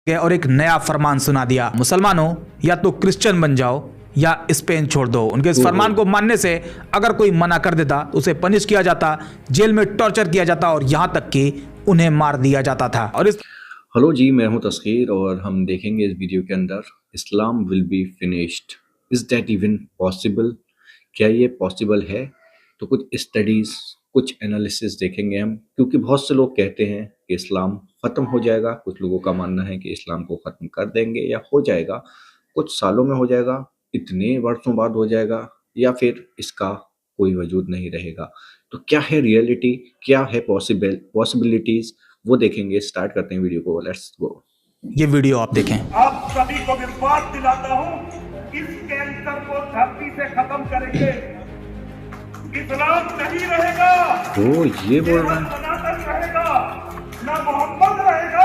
और एक नया फरमान सुना दिया, मुसलमानों या तो क्रिश्चियन बन जाओ या स्पेन छोड़ दो। उनके इस फरमान को मानने से अगर कोई मना कर देता तो उसे पनिश किया जाता, जेल में टॉर्चर किया जाता और यहाँ तक कि उन्हें मार दिया जाता था। और इस हेलो जी, मैं हूं तस्कीर और हम देखेंगे इस वीडियो के अंदर Islam will be finished, is that even possible? क्या ये पॉसिबल है? तो कुछ स्टडीज, कुछ एनालिसिस देखेंगे हम, क्योंकि बहुत से लोग कहते हैं कि इस्लाम ख़त्म हो जाएगा। कुछ लोगों का मानना है कि इस्लाम को ख़त्म कर देंगे या हो जाएगा, कुछ सालों में हो जाएगा, इतने वर्षों बाद हो जाएगा, या फिर इसका कोई वजूद नहीं रहेगा। तो क्या है रियलिटी, क्या है पॉसिबिलिटीज, वो देखेंगे। स्टार्ट करते हैं वीडियो को, लेट्स गो। ये वीडियो आप देखें। आप सभी को विश्वास दिलाता हूं, इस कैंसर को धरती से खत्म करेंगे। इस्लाम नहीं रहेगा, तो ये बोल रहा है सनातन रहेगा, ना मोहम्मद रहेगा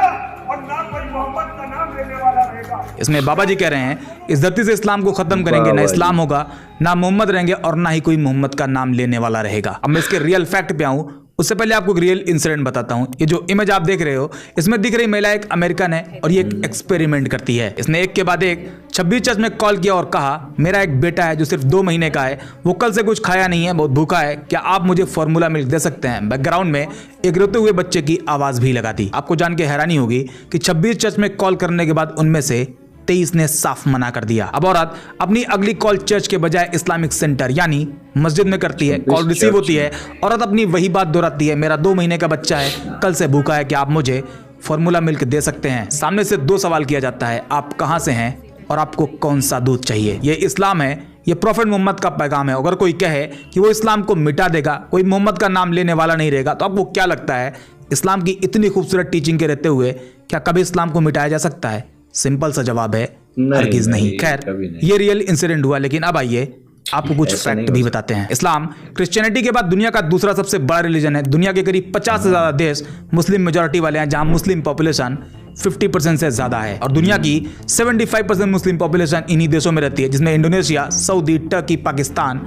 और ना कोई मोहम्मद का नाम लेने वाला रहेगा। इसमें बाबा जी कह रहे हैं इस धरती से इस्लाम को खत्म करेंगे, ना इस्लाम होगा, ना मोहम्मद रहेंगे और ना ही कोई मोहम्मद का नाम लेने वाला रहेगा। अब मैं इसके रियल फैक्ट पे आऊं, उससे पहले आपको एक रियल इंसिडेंट बताता हूं। ये जो इमेज आप देख रहे हो, इसमें दिख रही महिला एक अमेरिकन है और ये एक एक्सपेरिमेंट करती है। इसने एक के बाद एक 26 चर्च में कॉल किया और कहा, मेरा एक बेटा है जो सिर्फ 2 महीने का है, वो कल से कुछ खाया नहीं है, बहुत भूखा है, क्या आप मुझे फॉर्मूला मिल्क दे सकते हैं? बैकग्राउंड में एक रोते हुए बच्चे की आवाज भी लगा दी। आपको जान के हैरानी होगी कि 26 चर्च में कॉल करने के बाद उनमें से 23 ने साफ मना कर दिया। अब औरत अपनी अगली कॉल चर्च के बजाय इस्लामिक सेंटर यानी मस्जिद में करती है। कॉल रिसीव होती है, औरत अपनी वही बात दोहराती है, मेरा 2 महीने का बच्चा है, कल से भूखा है, क्या आप मुझे फॉर्मूला मिल्क दे सकते हैं? सामने से 2 सवाल किया जाता है, आप कहां से हैं और आपको कौन सा दूध चाहिए? ये इस्लाम है, ये प्रॉफेट मोहम्मद का पैगाम है। अगर कोई कहे कि वो इस्लाम को मिटा देगा, कोई मोहम्मद का नाम लेने वाला नहीं रहेगा, तो आपको क्या लगता है इस्लाम की इतनी खूबसूरत टीचिंग के रहते हुए क्या कभी इस्लाम को मिटाया जा सकता है? सिंपल सा जवाब है, हरगिज नहीं। खैर, ये रियल इंसिडेंट हुआ, लेकिन अब आइए आपको कुछ फैक्ट भी बताते हैं। इस्लाम क्रिश्चियनिटी के बाद दुनिया का दूसरा सबसे बड़ा रिलीजन है। दुनिया के करीब 50 से ज्यादा देश मुस्लिम मेजोरिटी वाले हैं, जहां मुस्लिम पॉपुलेशन 50% से ज्यादा है और दुनिया की 75% मुस्लिम पॉपुलेशन इन्हीं देशों में रहती है, जिसमें Indonesia, Saudi, Turkey, Pakistan,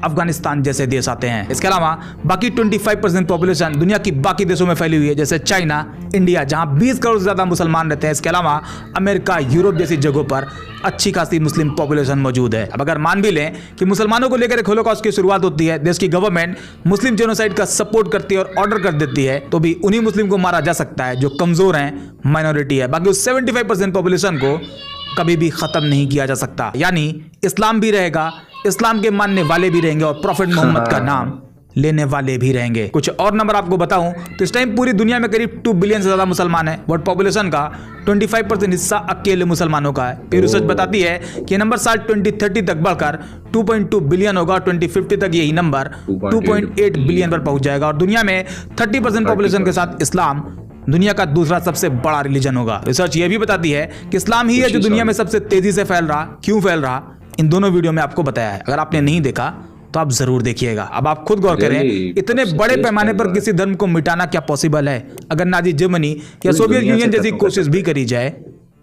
Afghanistan जैसे देश आते हैं। इसके अलावा बाकी 25% पॉपुलेशन दुनिया की बाकी देशों में फैली हुई है, जैसे चाइना, इंडिया, जहां 20 करोड़ से ज्यादा मुसलमान रहते हैं। इसके अलावा अमेरिका, यूरोप जैसी जगहों पर अच्छी खासी मुस्लिम पॉपुलेशन मौजूद है। अब अगर मान भी लें कि मुसलमानों को लेकर एक होलोकॉस्ट की शुरुआत होती है, देश की गवर्नमेंट मुस्लिम जेनोसाइड का सपोर्ट करती है और ऑर्डर कर देती है, तो भी उन्हीं मुस्लिम को मारा जा सकता है जो कमजोर हैं, माइनॉरिटी है। बाकी उस 75% पॉपुलेशन को कभी भी खत्म नहीं किया जा सकता। यानी इस्लाम भी रहेगा, इस्लाम के मानने वाले भी रहेंगे और प्रॉफेट मोहम्मद का नाम लेने वाले भी रहेंगे। कुछ और नंबर आपको बताऊं तो इस टाइम पूरी दुनिया में करीब 2 बिलियन से ज्यादा मुसलमान हैं। वर्ल्ड पॉपुलेशन का 25% हिस्सा अकेले मुसलमानों का है। फिर रिसर्च बताती है कि नंबर साल 2030 तक बढ़कर 2.2 बिलियन होगा और 2050 तक यही नंबर 2.8 बिलियन पर पहुंच जाएगा और दुनिया में 30% पॉपुलेशन के साथ इस्लाम दुनिया का दूसरा सबसे बड़ा रिलीजन होगा। रिसर्च ये भी बताती है कि इस्लाम ही है जो दुनिया में सबसे तेजी से फैल रहा। क्यों फैल रहा, इन दोनों वीडियो में आपको बताया है। अगर आपने नहीं देखा तो आप जरूर देखिएगा। अब आप खुद गौर करें, इतने बड़े पैमाने पर किसी धर्म को मिटाना क्या पॉसिबल है? अगर नाजी जर्मनी या सोवियत यूनियन जैसी कोशिश भी करी जाए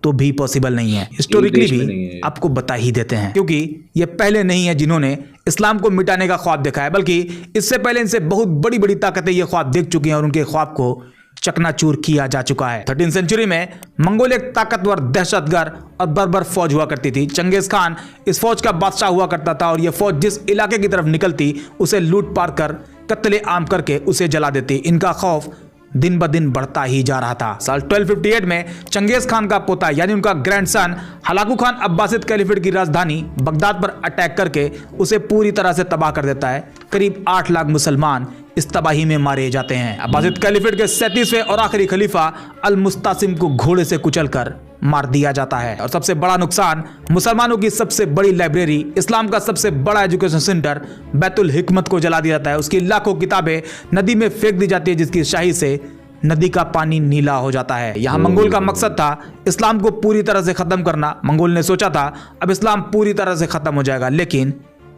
तो भी पॉसिबल नहीं है। हिस्टोरिकली भी आपको बता ही देते हैं, क्योंकि ये पहले नहीं है जिन्होंने इस्लाम को मिटाने का ख्वाब देखा है, बल्कि इससे पहले इनसे बहुत बड़ी बड़ी ताकतें ये ख्वाब देख चुकी हैं और उनके ख्वाब को चकनाचूर किया जा चुका है। 13वीं सेंचुरी में मंगोल एक ताकतवर, दहशतगर्द और बर्बर फौज हुआ करती थी। चंगेज खान इस फौज का बादशाह हुआ करता था और यह फौज जिस इलाके की तरफ निकलती उसे लूट पार कर कत्ले आम करके उसे जला देती। इनका खौफ दिन ब दिन बढ़ता ही जा रहा था। साल 1258 में चंगेज खान का पोता यानी उनका grandson Hulagu Khan Abbasid caliphate की राजधानी बगदाद पर अटैक करके उसे पूरी तरह से तबाह कर देता है। करीब 8 लाख मुसलमान इस तबाही में मारे जाते हैं। अब्बासिद कैलिफेट के 37वें और आखिरी खलीफा अल मुस्तासिम को घोड़े से कुचलकर मार दिया जाता है। और सबसे बड़ा नुकसान, मुसलमानों की सबसे बड़ी लाइब्रेरी, इस्लाम का सबसे बड़ा एजुकेशन सेंटर बैतुल हिकमत को जला दिया जाता है। उसकी लाखों किताबें नदी में फेंक दी जाती है, जिसकी शाही से नदी का पानी नीला हो जाता है। यहाँ मंगोल का मकसद था इस्लाम को पूरी तरह से खत्म करना। मंगोल ने सोचा था अब इस्लाम पूरी तरह से खत्म हो जाएगा, लेकिन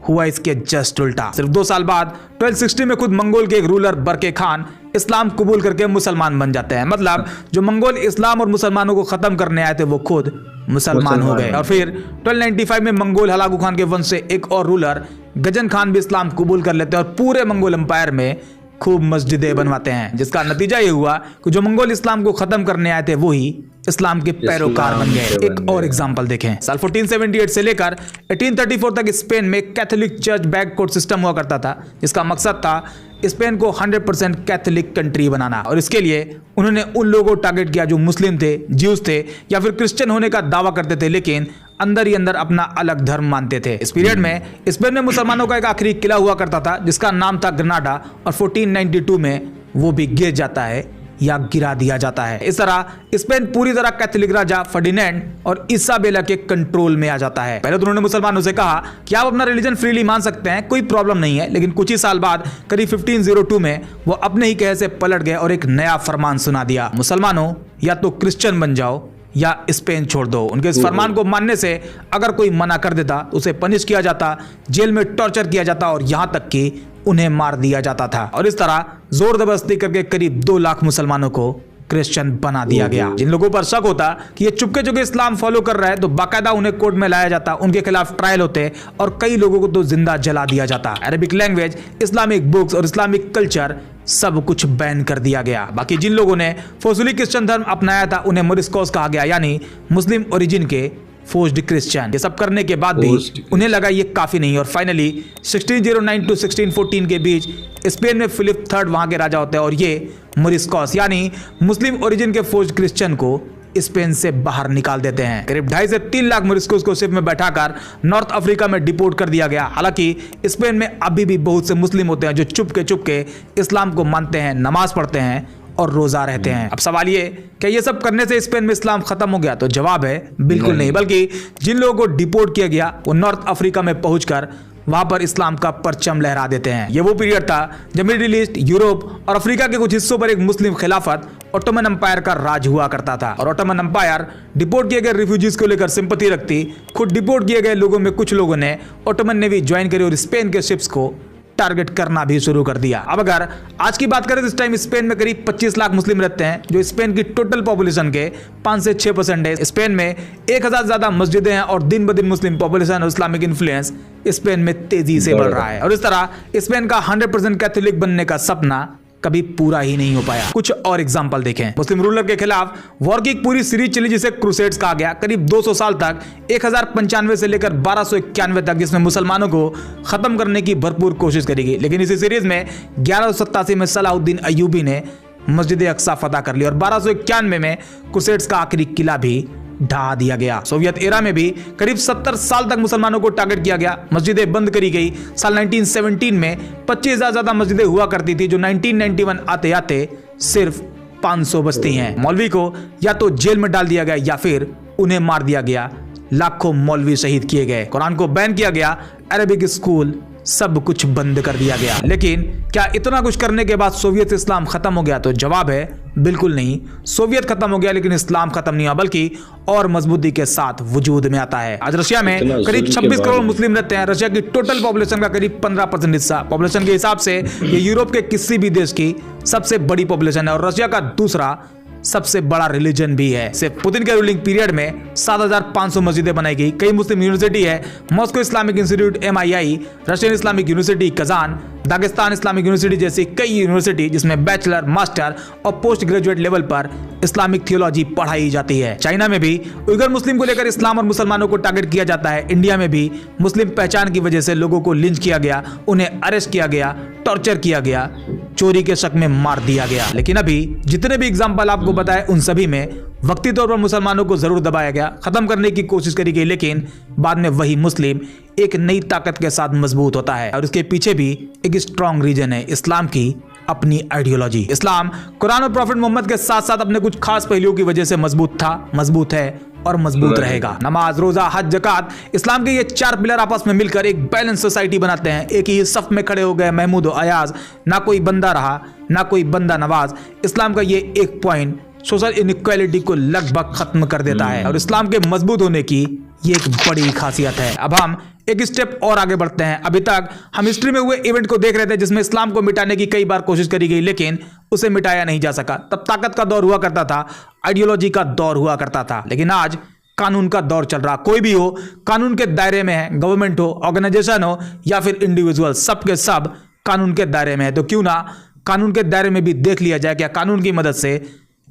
हुआ इसके जस्ट उल्टा। सिर्फ 2 साल बाद 1260 में खुद मंगोल के एक रूलर बरके खान इस्लाम कबूल करके मुसलमान बन जाते हैं। मतलब जो मंगोल इस्लाम और मुसलमानों को खत्म करने आए थे वो खुद मुसलमान हो गए। और फिर 1295 में मंगोल हलाकू खान के वंश से एक और रूलर गजन खान भी इस्लाम कबूल कर लेते हैं और पूरे मंगोल एम्पायर में खूब मस्जिदें बनवाते हैं, जिसका नतीजा ये हुआ कि जो मंगोल इस्लाम को खत्म करने आए थे वो ही इस्लाम के पैरोकार बन गए। एक और एग्जांपल देखें, साल 1478 से लेकर 1834 तक स्पेन में Catholic church back court system हुआ करता था, जिसका मकसद था स्पेन को 100% कैथोलिक कंट्री बनाना। और इसके लिए उन्होंने उन लोगों को टारगेट किया जो मुस्लिम थे, ज्यूज थे या फिर क्रिश्चियन होने का दावा करते थे लेकिन अंदर ही अंदर अपना अलग धर्म मानते थे। इस पीरियड में स्पेन में मुसलमानों का एक आखिरी किला हुआ करता था जिसका नाम था ग्रेनाडा, और 1492 में वो भी गिर जाता है या गिरा दिया जाता है। इस तरह स्पेन पूरी तरह कैथोलिक राजा फर्डिनेंड और इसाबेला के कंट्रोल में आ जाता है। पहले तो उन्होंने मुसलमानों से कहा कि आप अपना रिलीजन फ्रीली मान सकते हैं, कोई प्रॉब्लम नहीं है, लेकिन कुछ ही साल बाद करीब 1502 में वो अपने ही कहे से पलट गए और एक नया फरमान सुना दिया, मुसलमानों या तो क्रिश्चियन बन जाओ या स्पेन छोड़ दो। उनके इस फरमान को मानने से अगर कोई मना कर देता तो उसे पनिश किया जाता, जेल में टॉर्चर किया जाता और यहां तक कि उन्हें मार दिया जाता था। और इस तरह जोर जबरदस्ती करके करीब 2 लाख मुसलमानों को क्रिश्चियन बना दिया गया। जिन लोगों पर शक होता कि ये चुपके चुपके इस्लाम फॉलो कर रहा है तो बाकायदा उन्हें कोर्ट में लाया जाता, उनके खिलाफ ट्रायल होते और कई लोगों को तो जिंदा जला दिया जाता। अरबिक लैंग्वेज, इस्लामिक बुक्स और इस्लामिक कल्चर सब कुछ बैन कर दिया गया। बाकी जिन लोगों ने फोर्सफुली क्रिश्चियन धर्म अपनाया था उन्हें मोरिस्कोस कहा गया, यानी मुस्लिम ओरिजिन के फोर्स्ड क्रिश्चियन। ये सब करने के बाद भी उन्हें लगा ये काफी नहीं और फाइनली 1609 टू 1614 के बीच स्पेन में फिलिप III वहां के राजा होते हैं और ये मोरिस्कोस यानी मुस्लिम ओरिजिन के फोर्स्ड क्रिश्चियन को स्पेन से बाहर निकाल देते हैं। करीब 2.5 से 3 लाख मोरिस्कोस को शिप में बैठाकर नॉर्थ अफ्रीका में डिपोर्ट कर दिया गया। हालांकि स्पेन में अभी भी बहुत से मुस्लिम होते हैं जो चुपके इस्लाम को मानते हैं, नमाज पढ़ते हैं और रोजा रहते हैं। अब सवाल ये कि ये सब करने से स्पेन में इस्लाम खत्म हो गया? तो जवाब है बिल्कुल नहीं, बल्कि जिन लोगों को डिपोर्ट किया गया वो नॉर्थ अफ्रीका में पहुंचकर वहां पर इस्लाम का परचम लहरा देते हैं। ये वो पीरियड था जब मिडिल ईस्ट, यूरोप और अफ्रीका के कुछ हिस्सों पर एक मुस्लिम खिलाफत ऑटोमन एम्पायर का राज हुआ करता था। और ऑटोमन एम्पायर डिपोर्ट किए गए रिफ्यूजीज को लेकर सिंपैथी रखती। खुद डिपोर्ट किए गए लोगों में कुछ लोगों ने ऑटोमन नेवी ज्वाइन करी और स्पेन के शिप्स को टारगेट करना भी शुरू कर दिया। अब अगर आज की बात करें तो इस टाइम स्पेन में करीब 25 लाख मुस्लिम रहते हैं, जो स्पेन की टोटल पॉपुलेशन के 5 से 6% है। स्पेन में 1000 से ज्यादा मस्जिदें हैं और दिन ब दिन मुस्लिम पॉपुलेशन और इस्लामिक इन्फ्लुएंस स्पेन में तेजी से बढ़ रहा है। और इस तरह स्पेन का 100% कैथोलिक बनने का सपना कभी पूरा ही नहीं हो पाया। कुछ और एग्जांपल देखें। मुस्लिम रूलर के खिलाफ वॉर की एक पूरी सीरीज चली जिसे क्रूसेड्स कहा गया, करीब 200 साल तक, 1095 से लेकर 1291 तक, जिसमें मुसलमानों को खत्म करने की भरपूर कोशिश करी गई। लेकिन इसी सीरीज में 1187 में सलाहुद्दीन अय्यूबी ने मस्जिद अक्सा फतह कर ली और 1291 में क्रूसेड्स का आखिरी किला भी ढा दिया गया। सोवियत एरा में भी करीब 70 साल तक मुसलमानों को टारगेट किया गया, मस्जिदें बंद करी गई। साल 1917 में 25,000 से ज्यादा मस्जिदें हुआ करती थी, जो 1991 आते आते सिर्फ 500 बचती हैं। मौलवी को या तो जेल में डाल दिया गया या फिर उन्हें मार दिया गया। लाखों मौलवी शहीद किए गए, कुरान को बैन किया गया, अरबिक स्कूल, सब कुछ बंद कर दिया गया। लेकिन क्या इतना कुछ करने के बाद सोवियत इस्लाम खत्म हो गया? तो जवाब है बिल्कुल नहीं। सोवियत खत्म हो गया लेकिन इस्लाम खत्म नहीं हुआ, बल्कि और मजबूती के साथ वजूद में आता है। आज रशिया में करीब 26 करोड़ मुस्लिम रहते हैं। रशिया की टोटल पॉपुलेशन का करीब 15% हिस्सा। पॉपुलेशन के हिसाब से ये यूरोप के किसी भी देश की सबसे बड़ी पॉपुलेशन है और रशिया का दूसरा सबसे बड़ा रिलीजन भी है। सिर्फ पुतिन के रूलिंग पीरियड में 7500 मस्जिदें बनाई गई। कई मुस्लिम यूनिवर्सिटी है, Moscow Islamic institute MII, Russian Islamic university Kazan, Dagestan Islamic university जैसी कई यूनिवर्सिटी जिसमें बैचलर, मास्टर और पोस्ट ग्रेजुएट लेवल पर इस्लामिक थियोलॉजी पढ़ाई जाती है। चाइना में भी उइगर मुस्लिम को लेकर इस्लाम और मुसलमानों को टारगेट किया जाता है। इंडिया में भी मुस्लिम पहचान की वजह से लोगों को लिंच किया गया, उन्हें अरेस्ट किया गया, टॉर्चर किया गया, चोरी के शक में मार दिया गया। लेकिन अभी जितने भी एग्जाम्पल आपको बताए उन सभी में वक्ती तौर पर मुसलमानों को जरूर दबाया गया, खत्म करने की कोशिश करी गई, लेकिन बाद में वही मुस्लिम एक नई ताकत के साथ मजबूत होता है और इसके पीछे भी एक स्ट्रॉन्ग रीजन है, इस्लाम की अपनी आइडियोलॉजी। इस्लाम कुरान और प्रॉफिट मोहम्मद के साथ साथ अपने कुछ खास पहलुओं की वजह से मजबूत था, मजबूत है और मजबूत रहेगा। नमाज, रोजा, हज, ज़कात, इस्लाम के ये 4 पिलर आपस में मिलकर एक बैलेंस सोसाइटी बनाते हैं। एक ही सफ में खड़े हो गए महमूद और अयाज, ना कोई बंदा रहा ना कोई बंदा नवाज। इस्लाम का ये एक पॉइंट सोशल इनइक्वालिटी को लगभग खत्म कर देता है और इस्लाम के मजबूत होने की ये एक बड़ी खासियत है। अब हम एक स्टेप और आगे बढ़ते हैं। अभी तक हम हिस्ट्री में हुए इवेंट को देख रहे थे जिसमें इस्लाम को मिटाने की कई बार कोशिश करी गई, लेकिन उसे मिटाया नहीं जा सका। तब ताकत का दौर हुआ करता था, आइडियोलॉजी का दौर हुआ करता था, लेकिन आज कानून का दौर चल रहा। कोई भी हो कानून के दायरे में है, गवर्नमेंट हो, ऑर्गेनाइजेशन हो या फिर इंडिविजुअल, सब के सब कानून के दायरे में है। तो क्यों ना कानून के दायरे में भी देख लिया जाए, क्या कानून की मदद से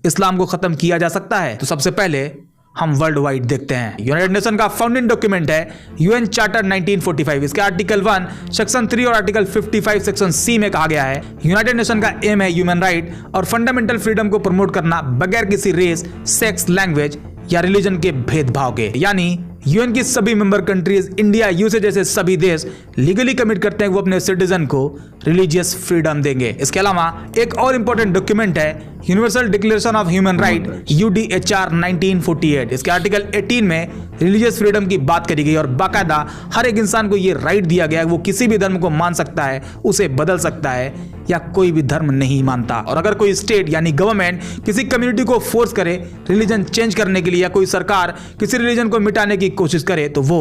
इस्लाम को खत्म किया जा सकता है। तो सबसे पहले हम वर्ल्ड वाइड देखते हैं। यूनाइटेड नेशन का फाउंडिंग डॉक्यूमेंट है यूएन चार्टर 1945। इसके आर्टिकल 1 सेक्शन 3 और आर्टिकल 55 सेक्शन सी में कहा गया है, यूनाइटेड नेशन का एम है ह्यूमन राइट और फंडामेंटल फ्रीडम को प्रमोट करना बगैर किसी रेस, सेक्स, लैंग्वेज या रिलीजन के भेदभाव के। यानी यूएन की सभी मेंबर कंट्रीज, इंडिया, यूएसए जैसे सभी देश लीगली कमिट करते हैं कि वो अपने सिटीजन को रिलीजियस फ्रीडम देंगे। इसके अलावा एक और इंपॉर्टेंट डॉक्यूमेंट है universal declaration of human right UDHR 1948। इसके आर्टिकल 18 में रिलीजियस फ्रीडम की बात करी गई और बाकायदा हर एक इंसान को यह राइट दिया गया है वो किसी भी धर्म को मान सकता है, उसे बदल सकता है या कोई भी धर्म नहीं मानता। और अगर कोई स्टेट यानी गवर्नमेंट किसी कम्युनिटी को फोर्स करे रिलीजन चेंज करने के लिए या कोई सरकार किसी रिलीजन को मिटाने की कोशिश करे तो वो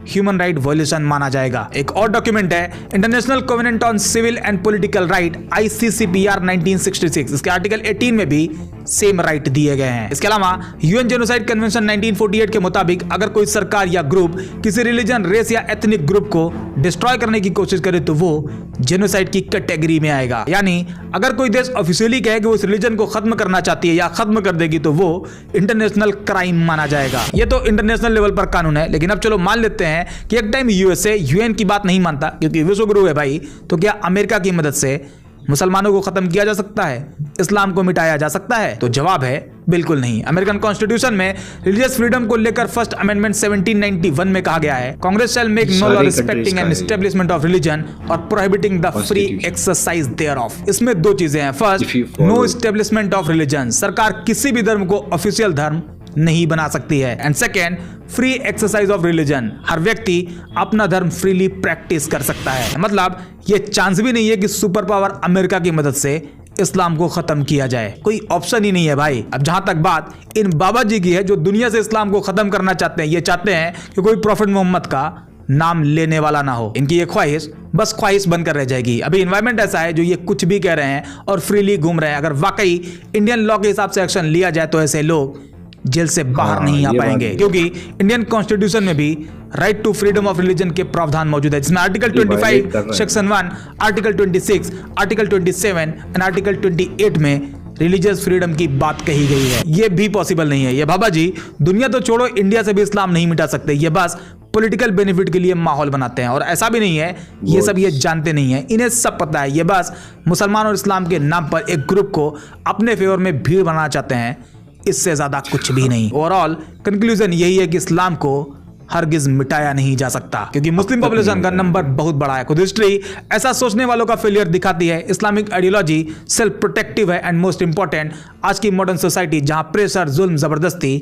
ह्यूमन राइट वायलेशन माना जाएगा। एक और डॉक्यूमेंट है International Covenant on Civil and Political Right ICCPR 1966। इसके आर्टिकल 18 में भी सेम राइट दिए गए हैं। इसके अलावा यूएन जेनोसाइड कन्वेंशन 1948 के मुताबिक अगर कोई सरकार या ग्रुप किसी रिलीजन, रेस या एथनिक ग्रुप को डिस्ट्रॉय करने की कोशिश करे तो वो जेनोसाइड की कैटेगरी में आएगा। यानी अगर कोई देश ऑफिशियली कहे कि वो इस रिलीजन को खत्म करना चाहती है या खत्म कर देगी तो वो इंटरनेशनल क्राइम माना जाएगा। ये तो इंटरनेशनल लेवल पर कानून है, लेकिन अब चलो मान लेते हैं कि एक टाइम यूएसए यूएन की बात नहीं मानता क्योंकि विश्व गुरु है भाई, तो क्या अमेरिका की मदद से मुसलमानों को खत्म किया जा सकता है, इस्लाम को मिटाया जा सकता है? तो जवाब है बिल्कुल नहीं। अमेरिकन कॉन्स्टिट्यूशन में रिलीजियस फ्रीडम को लेकर फर्स्ट अमेंडमेंट 1791 में कहा गया है, Congress shall make no law respecting and establishment of religion और prohibiting the free exercise thereof. इसमें दो चीजें हैं, first no establishment of religion, सरकार किसी भी धर्म को ऑफिशियल धर्म नहीं बना सकती है, and second free exercise of religion, हर व्यक्ति अपना धर्म फ्रीली प्रैक्टिस कर सकता है। मतलब ये चांस भी नहीं है कि सुपर पावर अमेरिका की मदद से इस्लाम को खत्म किया जाए, कोई ऑप्शन ही नहीं है भाई। अब जहां तक बात इन बाबा जी की है जो दुनिया से इस्लाम को खत्म करना चाहते हैं, ये चाहते हैं कि कोई प्रॉफिट मोहम्मद का नाम लेने वाला ना हो। इनकी ये ख्वाहिश बस ख्वाहिश बनकर रह जाएगी। अभी इन्वायरमेंट ऐसा है जो ये कुछ भी कह रहे हैं और फ्रीली घूम रहे हैं। अगर वाकई इंडियन लॉ के हिसाब से एक्शन लिया जाए तो ऐसे लोग जेल से बाहर नहीं आ पाएंगे, क्योंकि इंडियन कॉन्स्टिट्यूशन में भी right to freedom of religion के प्रावधान मौजूद है, जिसमें article 25 section 1, article 26, article 27 and article 28 में रिलीजियस फ्रीडम की बात कही गई है। ये भी पॉसिबल नहीं है। ये बाबा जी दुनिया तो छोड़ो, इंडिया से भी इस्लाम नहीं मिटा सकते। ये बस पॉलिटिकल बेनिफिट के लिए माहौल बनाते हैं और ऐसा भी नहीं है ये सब ये जानते नहीं है, इन्हें सब पता है। ये बस मुसलमान और इस्लाम के नाम पर एक ग्रुप को अपने फेवर में भीड़ बनाना चाहते हैं, इससे ज्यादा कुछ भी नहीं। ओवरऑल कंक्लूजन यही है कि इस्लाम को हरगिज मिटाया नहीं जा सकता, क्योंकि मुस्लिम पॉपुलेशन का नंबर बहुत बड़ा है। खुद हिस्ट्री ऐसा सोचने वालों का फेलियर दिखाती है। इस्लामिक आइडियोलॉजी सेल्फ प्रोटेक्टिव है एंड मोस्ट इंपॉर्टेंट आज की मॉडर्न सोसाइटी जहां प्रेशर, जुल्म, जबरदस्ती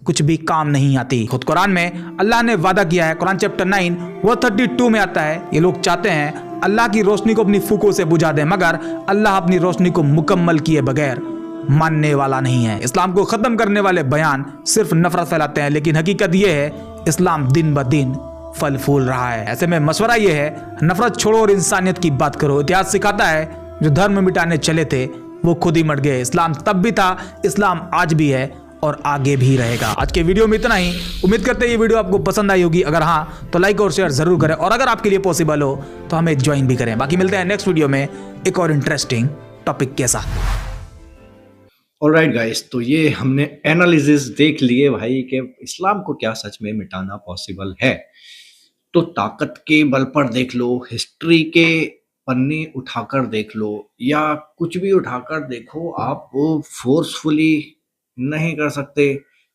कुछ भी काम नहीं आती। खुद कुरान में अल्लाह ने वादा किया है, कुरान चैप्टर 9 वर्स 32 में आता है, ये लोग चाहते हैं अल्लाह की रोशनी को अपनी फूकों से बुझा दें, मगर अल्लाह अपनी रोशनी को मुकम्मल किए बगैर मानने वाला नहीं है। इस्लाम को खत्म करने वाले बयान सिर्फ नफरत फैलाते हैं, लेकिन हकीकत यह है इस्लाम दिन ब दिन फल फूल रहा है। ऐसे में मशवरा यह है नफरत छोड़ो और इंसानियत की बात करो। इतिहास सिखाता है जो धर्म मिटाने चले थे वो खुद ही मर गए। इस्लाम तब भी था, इस्लाम आज भी है और आगे भी रहेगा। आज के वीडियो में इतना ही। उम्मीद करते हैं ये वीडियो आपको पसंद आई होगी। अगर हाँ तो लाइक और शेयर जरूर करें और अगर आपके लिए पॉसिबल हो तो हमें ज्वाइन भी करें। बाकी मिलते हैं नेक्स्ट वीडियो में एक और इंटरेस्टिंग टॉपिक के साथ। ऑलराइट गाइस, तो ये हमने एनालिसिस देख लिए भाई कि इस्लाम को क्या सच में मिटाना पॉसिबल है। तो ताकत के बल पर देख लो, हिस्ट्री के पन्ने उठाकर देख लो या कुछ भी उठाकर देखो, आप वो फोर्सफुली नहीं कर सकते।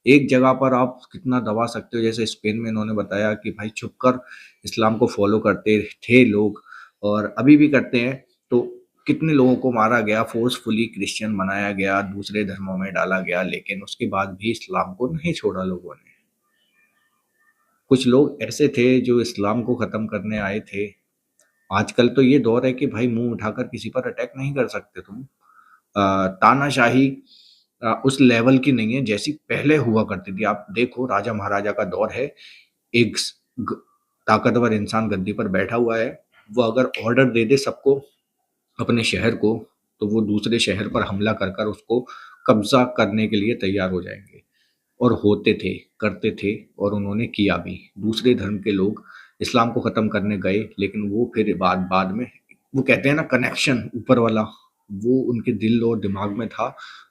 एक जगह पर आप कितना दबा सकते हो, जैसे स्पेन में इन्होंने बताया कि भाई छुप कर इस्लाम को फॉलो करते थे लोग और अभी भी करते हैं। तो कितने लोगों को मारा गया, फोर्सफुली क्रिश्चियन बनाया गया, दूसरे धर्मों में डाला गया, लेकिन उसके बाद भी इस्लाम को नहीं छोड़ा लोगों ने। कुछ लोग ऐसे थे जो इस्लाम को खत्म करने आए थे। आजकल तो ये दौर है कि भाई मुंह उठाकर किसी पर अटैक नहीं कर सकते तुम। तानाशाही उस लेवल की नहीं है जैसी पहले हुआ करती थी। आप देखो राजा महाराजा का दौर है, एक ताकतवर इंसान गद्दी पर बैठा हुआ है, वो अगर ऑर्डर दे दे सबको अपने शहर को, तो वो दूसरे शहर पर हमला कर कर उसको कब्जा करने के लिए तैयार हो जाएंगे। और होते थे, करते थे और उन्होंने किया भी। दूसरे धर्म के लोग इस्लाम को ख़त्म करने गए, लेकिन वो फिर बाद में वो कहते हैं ना कनेक्शन ऊपर वाला, वो उनके दिल और दिमाग में था,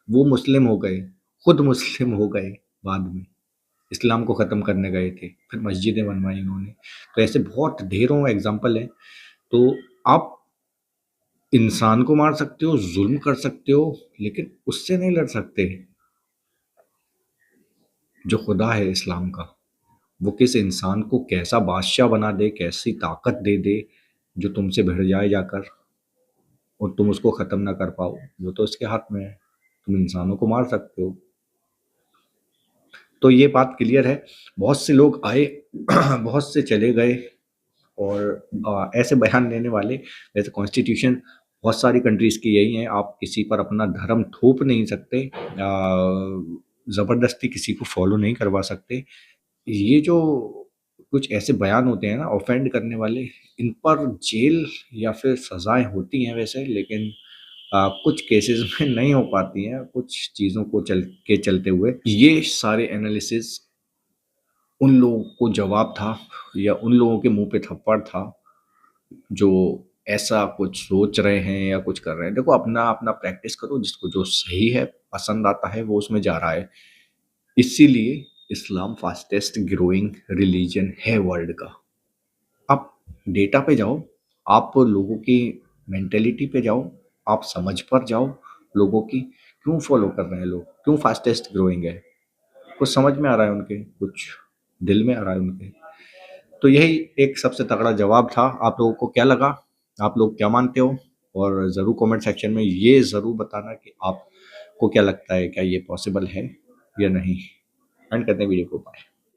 वो मुस्लिम हो गए, खुद मुस्लिम हो गए बाद में, इस्लाम को ख़त्म करने गए थे, फिर मस्जिदें बनवाई उन्होंने। तो ऐसे बहुत ढेरों एग्ज़ाम्पल हैं। तो आप इंसान को मार सकते हो, ज़ुल्म कर सकते हो, लेकिन उससे नहीं लड़ सकते जो खुदा है इस्लाम का। वो किस इंसान को कैसा बादशाह बना दे, कैसी ताकत दे दे, जो तुमसे भिड़ जाए जाकर और तुम उसको ख़त्म ना कर पाओ, वो तो उसके हाथ में है। तुम इंसानों को मार सकते हो। तो ये बात क्लियर है। बहुत से लोग आए बहुत से चले गए और ऐसे बयान देने वाले, जैसे कॉन्स्टिट्यूशन बहुत सारी कंट्रीज़ की यही है, आप किसी पर अपना धर्म थोप नहीं सकते, ज़बरदस्ती किसी को फॉलो नहीं करवा सकते। ये जो कुछ ऐसे बयान होते हैं ना ऑफेंड करने वाले, इन पर जेल या फिर सज़ाएँ होती हैं वैसे, लेकिन कुछ केसेस में नहीं हो पाती हैं, कुछ चीज़ों को चलते हुए। ये सारे एनालिसिस उन लोगों को जवाब था या उन लोगों के मुँह पे थप्पड़ था जो ऐसा कुछ सोच रहे हैं या कुछ कर रहे हैं। देखो, अपना प्रैक्टिस करो, जिसको जो सही है, पसंद आता है, वो उसमें जा रहा है। इसीलिए इस्लाम फास्टेस्ट ग्रोइंग रिलीजन है वर्ल्ड का। आप डेटा पे जाओ, आप लोगों की मेंटेलिटी पे जाओ, आप समझ पर जाओ लोगों की, क्यों फॉलो कर रहे हैं लोग, क्यों फास्टेस्ट ग्रोइंग है। कुछ समझ में आ रहा है उनके, कुछ दिल में आ रहा है उनके। तो यही एक सबसे तगड़ा जवाब था। आप लोगों को क्या लगा, आप लोग क्या मानते हो, और ज़रूर कमेंट सेक्शन में ये ज़रूर बताना कि आपको क्या लगता है, क्या ये पॉसिबल है या नहीं। एंड करते हैं वीडियो को। बाय।